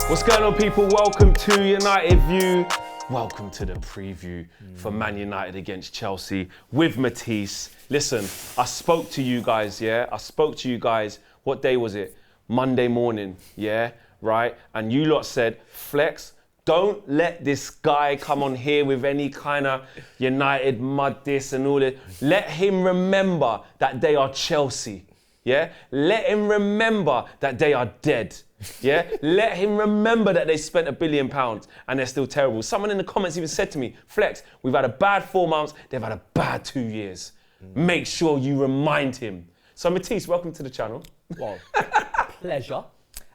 What's going on, people? Welcome to United View. Welcome to the preview for Man United against Chelsea with Matisse. Listen, I spoke to you guys, what day was it? Monday morning, yeah, right? And you lot said, Flex, don't let this guy come on here with any kind of United mud this and all that. Let him remember that they are Chelsea, yeah? Let him remember that they are dead. Yeah, let him remember that they spent £1 billion and they're still terrible. Someone in the comments even said to me, Flex, we've had a bad 4 months, they've had a bad 2 years. Make sure you remind him. So Matisse, welcome to the channel. Well, pleasure.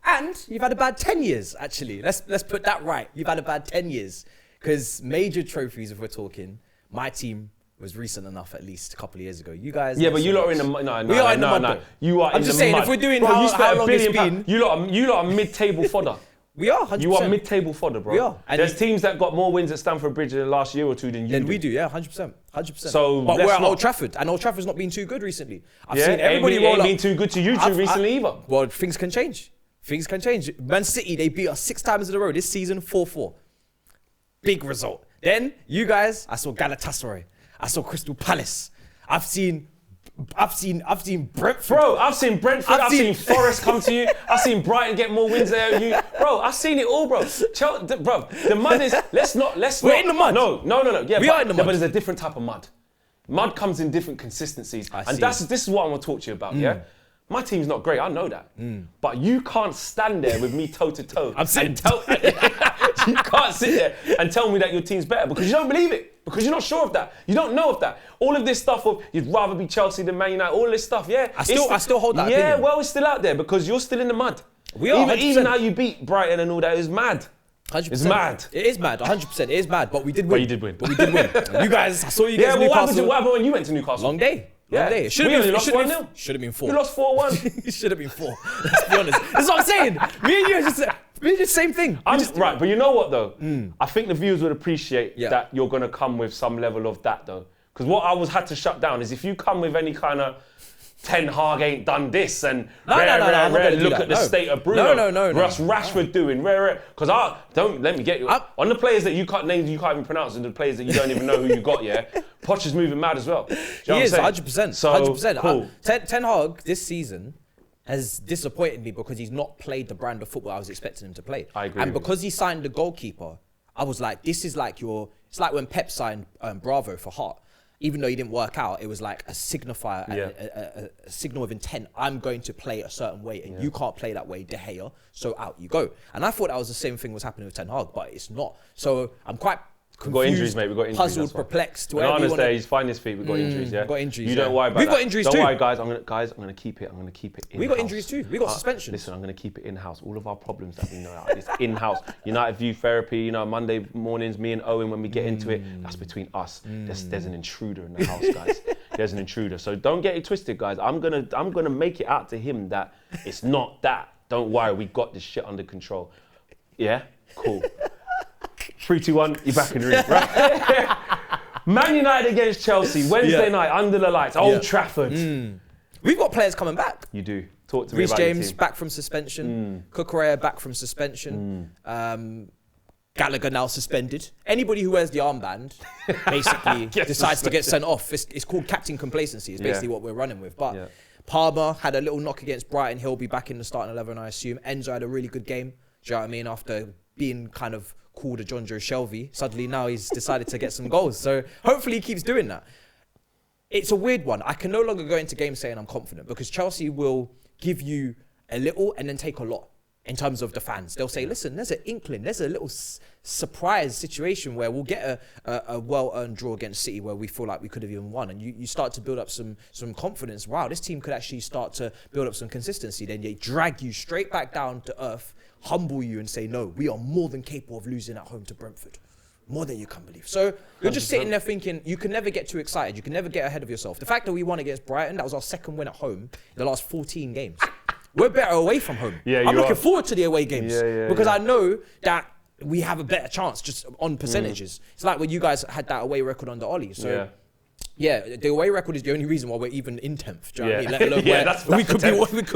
And you've had a bad 10 years, actually. Let's put that right. You've had a bad 10 years. Because major trophies, if we're talking, my team was recent enough, at least a couple of years ago. You guys... Yeah, but you lot are in the mud. No. We are in the mud, though. You are in the mud. I'm just saying, if we're doing how long it's been... You lot are mid-table fodder. We are, 100%. You are mid-table fodder, bro. We are. And there's teams that got more wins at Stamford Bridge in the last year or two than you do. We do, yeah, 100%. 100%. So but we're at Old Trafford, and Old Trafford's not been too good recently. I've seen everybody roll up. Ain't been too good to you two recently either. Well, things can change. Things can change. Man City, they beat us 6 times in a row this season, 4-4. Big result. Then, you guys, I saw Galatasaray. I saw Crystal Palace. I've seen Brentford. Bro, I've seen Brentford. I've seen Forest come to you. I've seen Brighton get more wins there than you. Bro, I've seen it all, bro. Bro, the mud is... We're in the mud. No. Yeah, we are in the mud. But there's a different type of mud. Mud comes in different consistencies. This is what I want to talk to you about, yeah? My team's not great, I know that. But you can't stand there with me toe to toe. You can't sit there and tell me that your team's better because you don't believe it. Because you're not sure of that. You don't know of that. All of this stuff of you'd rather be Chelsea than Man United, all this stuff, yeah. I still hold that opinion. Yeah, well, it's still out there because you're still in the mud. We are, even how you beat Brighton and all that is mad. 100%. It's mad. It is mad, 100%. It is mad, but we did win. But you did win. You guys, I saw you guys. Yeah, well, what happened when you went to Newcastle? Long day. Yeah. It should have been 4. You lost 4-1. It should have been 4. Let's be honest. That's what I'm saying. Me and you are just the same thing. Right, but you know what though? I think the viewers would appreciate that you're going to come with some level of that though. Because what I had to shut down is if you come with any kind of Ten Hag ain't done this and look at the state of Bruno. No. Russ Rashford doing because don't let me get you on the players that you can't names you can't even pronounce and the players that you don't even know who you got. Yeah, Poch is moving mad as well. He is 100%. So 100%. Cool. Ten Hag this season has disappointed me because he's not played the brand of football I was expecting him to play. I agree. And because he signed the goalkeeper, I was like, this is like it's like when Pep signed Bravo for Hart. Even though he didn't work out, it was like a signifier, a signal of intent. I'm going to play a certain way, and you can't play that way, De Gea, so out you go. And I thought that was the same thing was happening with Ten Hag, but it's not. So I'm quite confused, we've got injuries, mate. We've got injuries, puzzled, perplexed. He's fine his feet. We've got injuries, yeah. We've got injuries. You don't worry about We've that. got injuries too. Don't worry, guys. I'm gonna keep it. In-house. We got injuries too. We got suspensions. Listen, I'm gonna keep it in-house. All of our problems that we know, it's in-house. United View Therapy. You know, Monday mornings, me and Owen, when we get into it, that's between us. There's an intruder in the house, guys. There's an intruder. So don't get it twisted, guys. I'm gonna make it out to him that it's not that. Don't worry, we got this shit under control. Yeah, cool. 3, 2, 1, you're back in the ring, right? Man United against Chelsea, Wednesday night, under the lights, Old Trafford. We've got players coming back. You do. Talk to me Reece about your James team. back from suspension. Cucurella back from suspension. Gallagher now suspended. Anybody who wears the armband basically decides to get sent off. It's called captain complacency. It's basically what we're running with. But Palmer had a little knock against Brighton. He'll be back in the starting 11, I assume. Enzo had a really good game. Do you know what I mean? After being kind of called a John Joe Shelby, suddenly now he's decided to get some goals. So hopefully he keeps doing that. It's a weird one. I can no longer go into games saying I'm confident because Chelsea will give you a little and then take a lot in terms of the fans. They'll say, listen, there's an inkling, there's a little surprise situation where we'll get a well-earned draw against City where we feel like we could have even won. And you start to build up some confidence. Wow, this team could actually start to build up some consistency. Then they drag you straight back down to earth, humble you and say, no, we are more than capable of losing at home to Brentford. More than you can believe. So you're just sitting there thinking, you can never get too excited. You can never get ahead of yourself. The fact that we won against Brighton, that was our second win at home in the last 14 games. We're better away from home. I'm looking forward to the away games because I know that we have a better chance just on percentages. It's like when you guys had that away record under Ollie. So Yeah, the away record is the only reason why we're even in 10th. Do you know what I mean? Let alone that's we could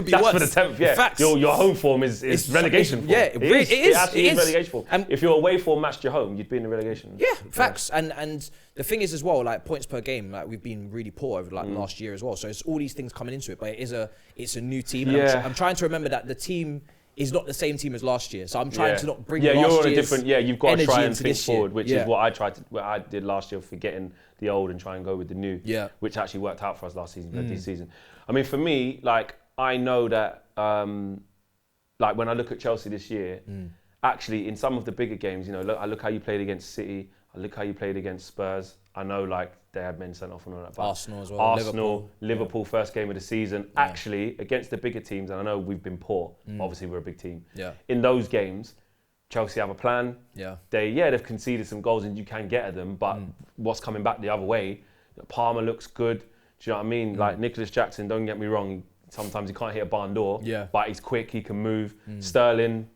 be worse. That's for the 10th, yeah. Facts. Your home form is relegation form. Yeah, it is. It actually is relegation form. If your away form matched your home, you'd be in the relegation. Yeah, facts. And the thing is as well, like points per game, like we've been really poor over like last year as well. So it's all these things coming into it, but it's a new team. Yeah. I'm trying to remember that the team is not the same team as last year. So I'm trying to not bring last you're on a year's different, you've got to try and think this year. forward, which is what I did last year, forgetting the old and try and go with the new, which actually worked out for us last season, but this season. I mean, for me, like, I know that, like, when I look at Chelsea this year, actually, in some of the bigger games, you know, I look how you played against City, I look how you played against Spurs. I know, like, they had men sent off and all that. But Arsenal as well. Liverpool first game of the season. Yeah. Actually, against the bigger teams, and I know we've been poor. Obviously, we're a big team. Yeah. In those games, Chelsea have a plan. Yeah. They've conceded some goals and you can get at them, but what's coming back the other way? Palmer looks good. Do you know what I mean? Like Nicholas Jackson, don't get me wrong. Sometimes he can't hit a barn door. Yeah. But he's quick. He can move. Sterling.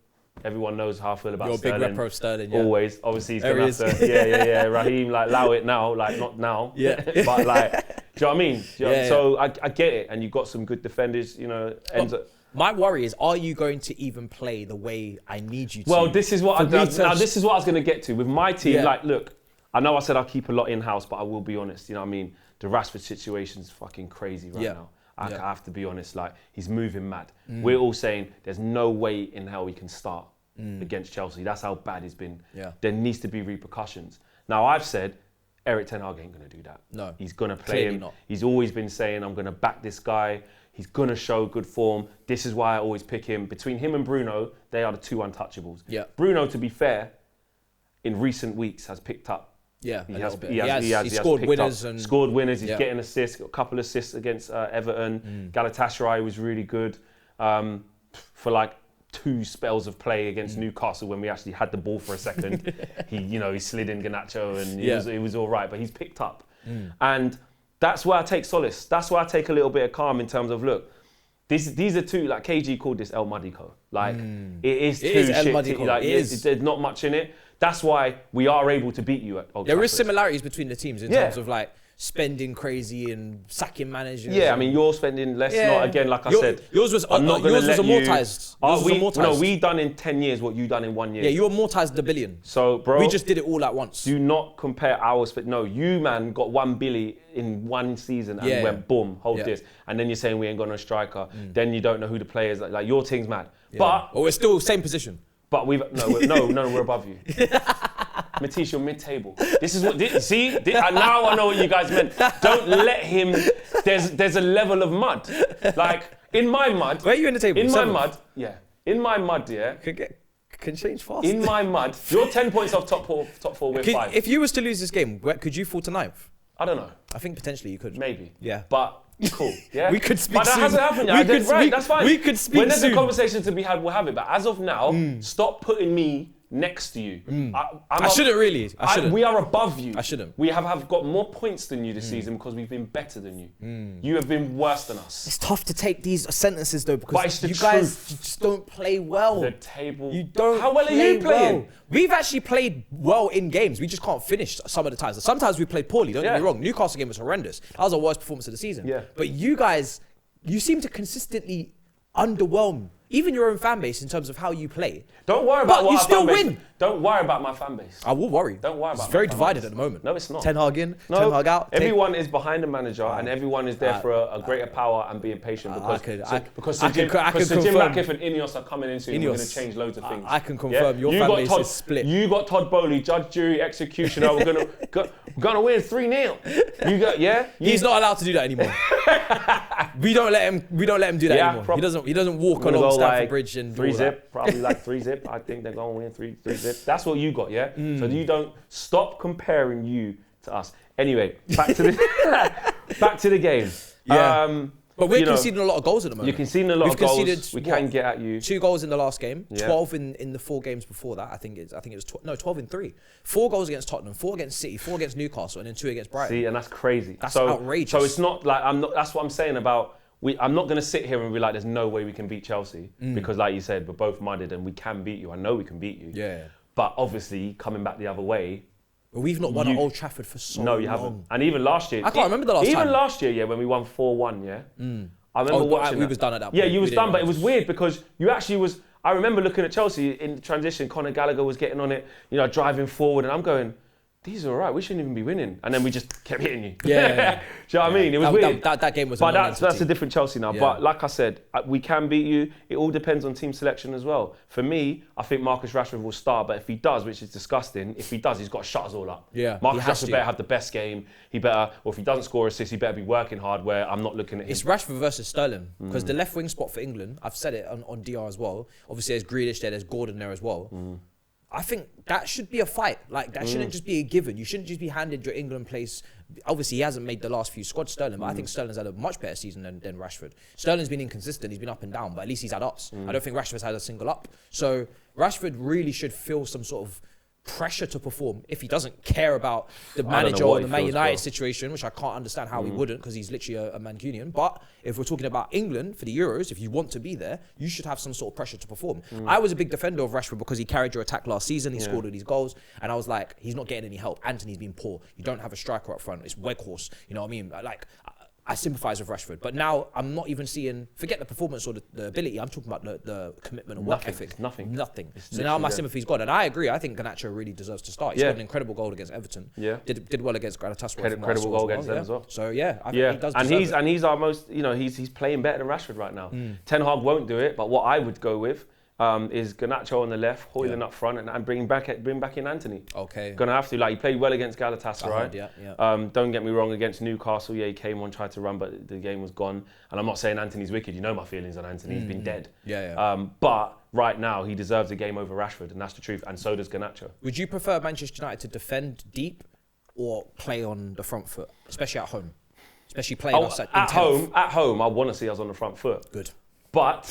Everyone knows how I feel about Sterling. You're a big repro of Sterling, yeah. Always. Obviously, he's going to have to, Raheem, like, allow it now, like, not now. Yeah. But, like, do you know what I mean? So I get it. And you've got some good defenders, you know. My worry is, are you going to even play the way I need you to? Well, this is what this is what I was going to get to. With my team, like, look, I know I said I'll keep a lot in-house, but I will be honest, you know what I mean? The Rashford situation's fucking crazy right now. I have to be honest, like, he's moving mad. We're all saying there's no way in hell he can start against Chelsea. That's how bad he's been. Yeah. There needs to be repercussions. Now, I've said Eric Ten Hag ain't going to do that. No. He's going to play him. Not. He's always been saying, I'm going to back this guy. He's going to show good form. This is why I always pick him. Between him and Bruno, they are the two untouchables. Yeah. Bruno, to be fair, in recent weeks has picked up. Yeah, he has scored winners. Scored winners. He's getting assists. Got a couple of assists against Everton. Galatasaray was really good for like 2 spells of play against Newcastle when we actually had the ball for a second. he slid in Garnacho and it was all right. But he's picked up, and that's where I take solace. That's where I take a little bit of calm in terms of, look, these are two, like KG called this El Madico. Like it is El Madico. Like there's not much in it. That's why we are able to beat you at Old Trafford. There is similarities between the teams in terms of like spending crazy and sacking managers. Yeah, I mean, you're spending less. Not again, like I said. Yours was amortized. No, we done in 10 years what you done in 1 year. Yeah, you amortized the billion. So, bro, we just did it all at once. Do not compare ours. But no, you man got 1 billion in 1 season and went boom, hold this, and then you're saying we ain't got no striker. Then you don't know who the players are. Like your team's mad. Yeah. But we're still same position. But we're above you. Matisse, you're mid-table. This is what. Now I know what you guys meant. Don't let him. There's a level of mud. Like in my mud. Where are you in the table? In my mud. Yeah. In my mud. Yeah. Can change fast. In my mud. You're 10 points off top four. We're 5. If you was to lose this game, could you fall to 9th? I don't know. I think potentially you could. Maybe. Yeah. But. Cool. Yeah. We could speak but that soon. hasn't happened yet. That's fine. We could speak When there's soon. a conversation to be had, we'll have it. But as of now, stop putting me next to you. I shouldn't really. I shouldn't. We are above you. I shouldn't. We have got more points than you this season because we've been better than you. You have been worse than us. It's tough to take these sentences though because you guys just don't play well. The table. You don't. How well are you playing? Well. We've actually played well in games. We just can't finish some of the times. Sometimes we played poorly. Don't get me wrong. Newcastle game was horrendous. That was our worst performance of the season. Yeah. But you guys, you seem to consistently underwhelm even your own fan base in terms of how you play. Don't worry about what you still fan base. win. Don't worry about my fan base. I will worry. Don't worry about It's very divided at the moment. No, it's not. Ten Hag in, Ten Hag out. Everyone is behind the manager and everyone is there for a greater power and being patient because Sir Jim Ratcliffe and Ineos are coming in soon and we're going to change loads of things. I can confirm your fan base is split. You got Todd Bowley, judge, jury, executioner. We're going to win 3-0. You got He's not allowed to do that anymore. We don't let him do that anymore. He doesn't walk along Stamford Bridge and 3-zip, probably like 3-zip. I think they're going to win 3-zip. That's what you got, yeah? So you don't stop comparing you to us. Anyway, back to the game. Yeah. But we're conceding a lot of goals at the moment. You're conceding a lot of goals. We can get at you. 2 goals in the last game, 12 in the 4 games before that. I think it was 12 in 3. 4 goals against Tottenham, 4 against City, 4 against Newcastle, and then 2 against Brighton. See, and that's crazy. That's outrageous. So it's not like that's what I'm saying about. I'm not going to sit here and be like, there's no way we can beat Chelsea because, like you said, we're both mudded and we can beat you. I know we can beat you. Yeah. But obviously, coming back the other way, We've not won at Old Trafford for so long. No, you haven't. And even last year. I can't remember the last time. Even last year, yeah, when we won 4-1, yeah. I remember watching we was done at that point. Yeah, you was done, but it was weird because you actually was... I remember looking at Chelsea in the transition, Conor Gallagher was getting on it, you know, driving forward, and I'm going, these are all right, we shouldn't even be winning. And then we just kept hitting you. Yeah. Do you know what I mean? It was weird. That game was But that's a different Chelsea now. Yeah. But like I said, we can beat you. It all depends on team selection as well. For me, I think Marcus Rashford will start, but if he does, which is disgusting, if he does, he's got to shut us all up. Yeah, Marcus Rashford better have the best game. He better, or if he doesn't score assists, he better be working hard where I'm not looking at him. It's Rashford versus Sterling, because the left wing spot for England, I've said it on DR as well. Obviously, there's Grealish there, there's Gordon there as well. I think that should be a fight. Like, that shouldn't just be a given. You shouldn't just be handed your England place. Obviously, he hasn't made the last few squads, Sterling, but I think Sterling's had a much better season than Rashford. Sterling's been inconsistent. He's been up and down, but at least he's had ups. I don't think Rashford's had a single up. So Rashford really should feel some sort of pressure to perform if he doesn't care about the manager or the Man United situation, which I can't understand how he wouldn't, because he's literally a Mancunian. But if we're talking about England for the Euros, if you want to be there, you should have some sort of pressure to perform. I was a big defender of Rashford because he carried your attack last season. He scored all these goals, and I was like, he's not getting any help. Anthony's been poor. You don't have a striker up front. It's Weghorst. You know what I mean? Like, I sympathise with Rashford, but now I'm not even seeing, forget the performance or the ability, I'm talking about the commitment and work ethic. Nothing. So now my sympathy's gone, and I agree, I think Garnacho really deserves to start. He scored an incredible goal against Everton. Yeah. Did well against Galatasaray. Incredible goal against them as well. So yeah, I think he does deserve it. And he's our most, you know, he's playing better than Rashford right now. Ten Hag won't do it, but what I would go with is Garnacho on the left, Højlund up front, and bring back in Anthony. Okay. Gonna have to. Like, he played well against Galatasaray. Don't get me wrong, against Newcastle, he came on, tried to run, but the game was gone. And I'm not saying Anthony's wicked. You know my feelings on Anthony. He's been dead. But right now, he deserves a game over Rashford, and that's the truth. And so does Garnacho. Would you prefer Manchester United to defend deep or play on the front foot, especially at home? Especially playing us at home, I want to see us on the front foot. Good. But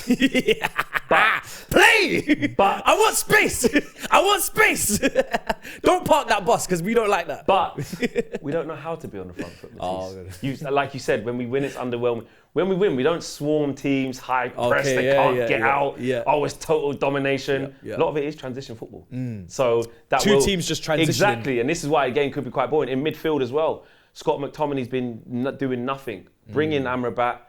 play. But I want space. I want space. Don't park that bus because we don't like that. But we don't know how to be on the front foot. Like you said, when we win, it's underwhelming. When we win, we don't swarm teams, high press, they can't get out. Oh, it's total domination. A lot of it is transition football. So that two teams just transitioning. Exactly, and this is why a game could be quite boring. In midfield as well, Scott McTominay's been doing nothing. Bring in Amrabat.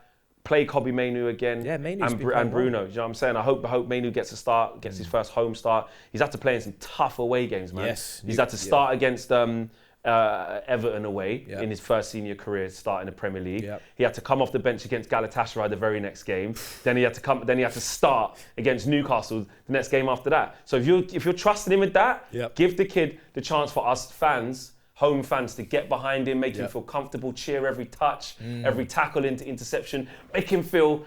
Play Kobe Mainoo again, and Bruno. You know what I'm saying? I hope Mainoo gets a start, gets his first home start. He's had to play in some tough away games, man. He's had to start against Everton away in his first senior career, starting the Premier League. He had to come off the bench against Galatasaray the very next game. Then he had to start against Newcastle the next game after that. So if you're trusting him with that, give the kid the chance for us fans. Home fans to get behind him, make him feel comfortable, cheer every touch, every tackle into interception, make him feel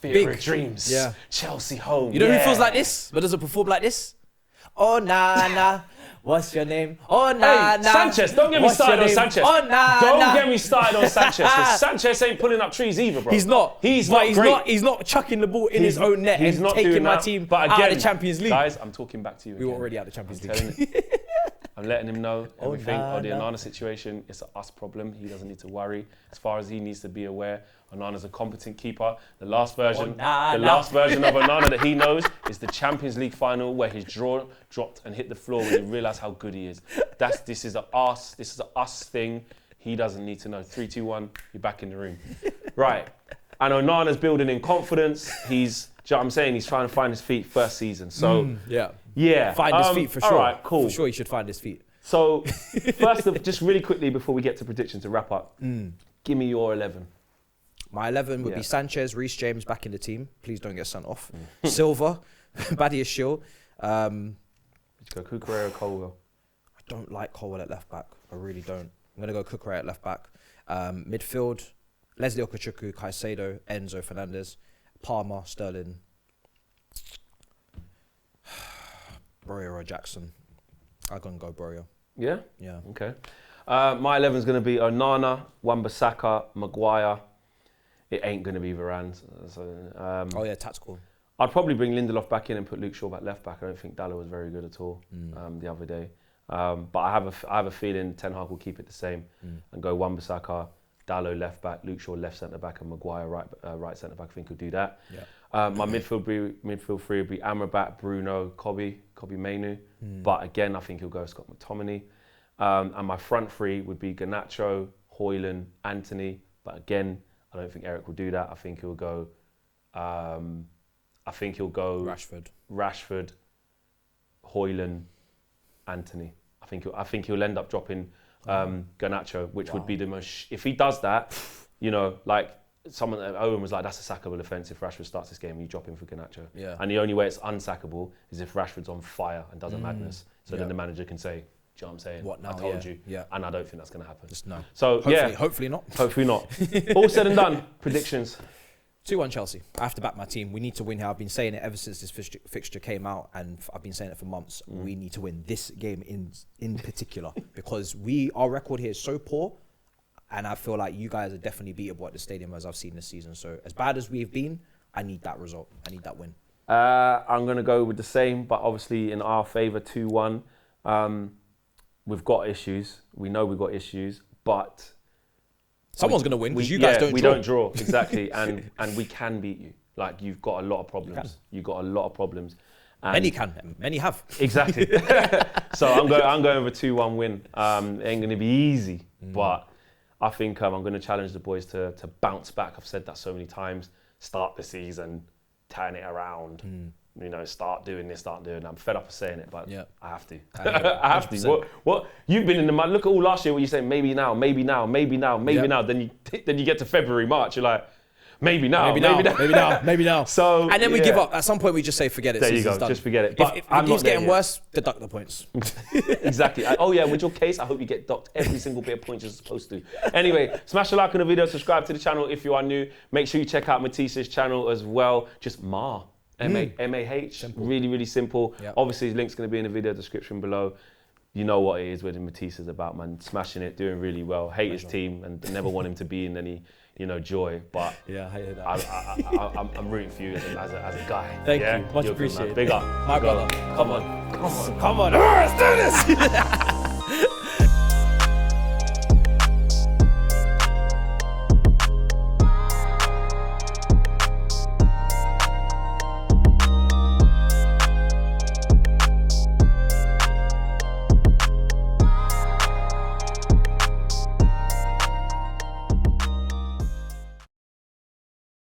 theatre of dreams. Chelsea home. You know who feels like this, but doesn't perform like this? Oh nah, what's your name? Oh nah. Sanchez, don't get me started on Sanchez. Oh nah. Don't get me started on Sanchez. Because Sanchez ain't pulling up trees either, bro. He's not. He's not chucking the ball in his own net. He's not taking my team out of the Champions League. Guys, I'm talking back to you. We were already out of the Champions League. I'm letting him know everything. The Onana situation, it's an us problem. He doesn't need to worry. As far as he needs to be aware, Onana's a competent keeper. The last version of Onana that he knows is the Champions League final where his jaw dropped and hit the floor when he realised how good he is. This is a us thing. He doesn't need to know. 3, 2, 1, you're back in the room. Right. And Onana's building in confidence. Do you know what I'm saying? He's trying to find his feet first season. So find his feet for sure. All right, cool. For sure he should find his feet. So first, just really quickly before we get to predictions to wrap up, give me your 11. My 11 would be Sanchez, Reece James back in the team. Please don't get sent off. Silva, Badiashile. Go Cucurella, Colwell. I don't like Colwell at left back. I really don't. I'm going to go Cucurella at left back. Midfield, Leslie Okachuku, Caicedo, Enzo Fernandez, Palmer, Sterling, Borja or Jackson. I'm going to go Borja. Yeah? Yeah. Okay. My 11 is going to be Onana, Wan-Bissaka, Maguire. It ain't going to be Varane. So, tactical. I'd probably bring Lindelof back in and put Luke Shaw back left back. I don't think Dalot was very good at all the other day. But I have a feeling Ten Hag will keep it the same and go Wan-Bissaka, Dalot left back, Luke Shaw left centre back, and Maguire right centre back. I think he'll do that. Yeah. My midfield three would be Amrabat, Bruno, Kobe Mainoo. But again, I think he'll go Scott McTominay. And my front three would be Garnacho, Højlund, Anthony. But again, I don't think Eric will do that. I think he'll go Rashford, Højlund, Anthony. I think he'll end up dropping Garnacho, which would be the most. If he does that, you know, like someone Owen was like, that's a sackable offence if Rashford starts this game and you drop him for Garnacho. Yeah. And the only way it's unsackable is if Rashford's on fire and does a madness. So then the manager can say, do you know what I'm saying? What now? I told you. Yeah. And I don't think that's going to happen. Just no. So Hopefully not. Hopefully not. All said and done. Predictions. 2-1 Chelsea. I have to back my team. We need to win here. I've been saying it ever since this fixture came out, and I've been saying it for months. We need to win this game in particular because our record here is so poor, and I feel like you guys are definitely beatable at the stadium as I've seen this season. So as bad as we've been, I need that result. I need that win. I'm going to go with the same, but obviously in our favour, 2-1. We've got issues. We know we've got issues, but someone's going to win because you guys don't draw. We don't draw, exactly. and we can beat you. Like, you've got a lot of problems. You've got a lot of problems. Many can. Many have. Exactly. So I'm going with a 2-1 win. It ain't going to be easy, but I think I'm going to challenge the boys to bounce back. I've said that so many times. Start the season, turn it around. You know, start doing this, start doing that. I'm fed up of saying it, but I have to. I have to. What? You've been in the mud. Look at all last year where you say maybe now. Then you get to February, March. You're like, maybe now. So and then we give up. At some point, we just say forget it. There you go. Just forget it. But if it keeps getting worse, deduct the points. Exactly. With your case, I hope you get docked every single bit of points you're supposed to. Anyway, smash a like on the video, subscribe to the channel if you are new. Make sure you check out Matisse's channel as well. Just M-A-H. Really, really simple. Yep. Obviously, his link's going to be in the video description below. You know what it is, what Matisse is about, man. Smashing it, doing really well. Hate his team and never want him to be in any, joy. But yeah, I hear that. I'm rooting for you as a guy. Thank you. Much appreciated. Big up. My brother. Come on. Let's do this.